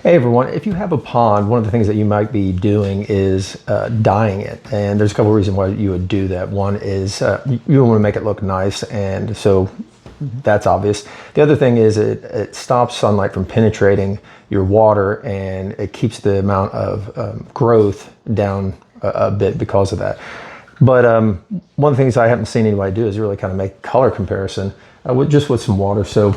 Hey everyone, if you have a pond, one of the things that you might be doing is dyeing it. And there's a couple of reasons why you would do that. One is you want to make it look nice, and so that's obvious. The other thing is it stops sunlight from penetrating your water, and it keeps the amount of growth down a bit because of that. But one of the things I haven't seen anybody do is really kind of make color comparison with some water. So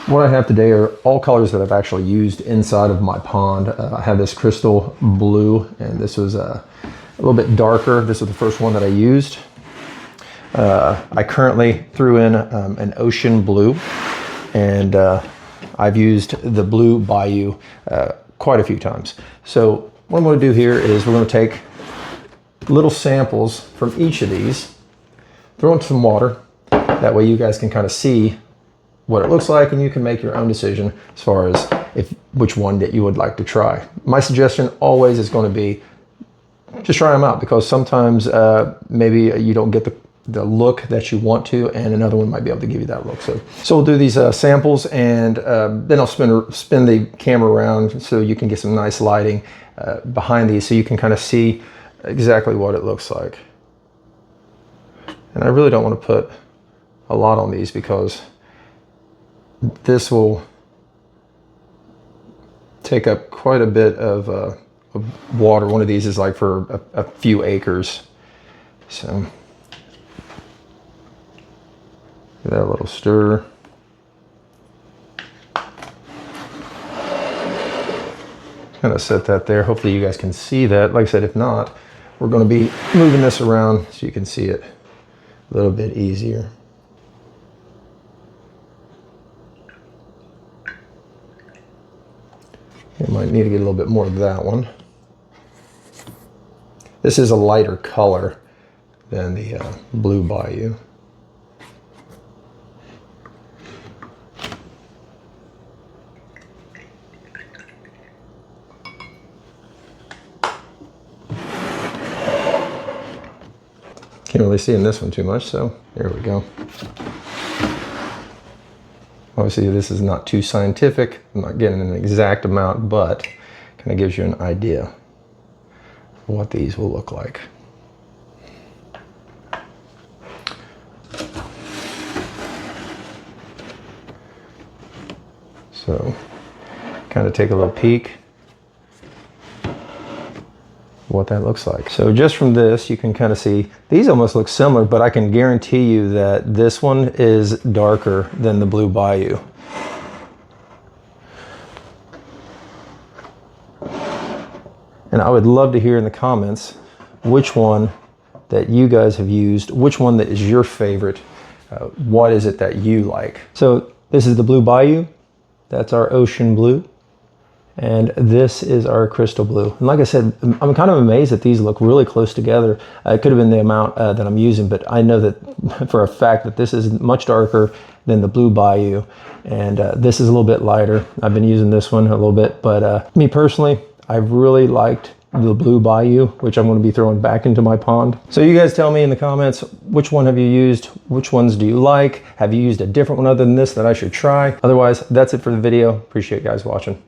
what I have today are all colors that I've actually used inside of my pond. I have this crystal blue, and this was a little bit darker. This was the first one that I used. I currently threw in an ocean blue, and I've used the Blue Bayou quite a few times. So what I'm going to do here is we're going to take little samples from each of these, throw in some water. That way you guys can kind of see what it looks like, and you can make your own decision as far as which one that you would like to try. My suggestion always is going to be just try them out, because sometimes maybe you don't get the look that you want to, and another one might be able to give you that look. So we'll do these samples, and then I'll spin the camera around so you can get some nice lighting behind these, so you can kind of see exactly what it looks like. And I really don't want to put a lot on these, because this will take up quite a bit of water. One of these is like for a few acres. So give that a little stir. Kind of set that there. Hopefully you guys can see that. Like I said, if not, we're going to be moving this around so you can see it a little bit easier. You might need to get a little bit more of that one. This is a lighter color than the Blue Bayou. Can't really see in this one too much, so there we go. Obviously this is not too scientific. I'm not getting an exact amount, but kind of gives you an idea of what these will look like. So kind of take a little peek what that looks like. So just from this, you can kind of see these almost look similar, but I can guarantee you that this one is darker than the Blue Bayou. And I would love to hear in the comments which one that you guys have used, which one that is your favorite. What is it that you like? So this is the Blue Bayou. That's our ocean blue. And this is our crystal blue. And like I said, I'm kind of amazed that these look really close together. It could have been the amount that I'm using, but I know that for a fact that this is much darker than the Blue Bayou. And this is a little bit lighter. I've been using this one a little bit, but me personally, I really liked the Blue Bayou, which I'm going to be throwing back into my pond. So you guys tell me in the comments, which one have you used? Which ones do you like? Have you used a different one other than this that I should try? Otherwise, that's it for the video. Appreciate you guys watching.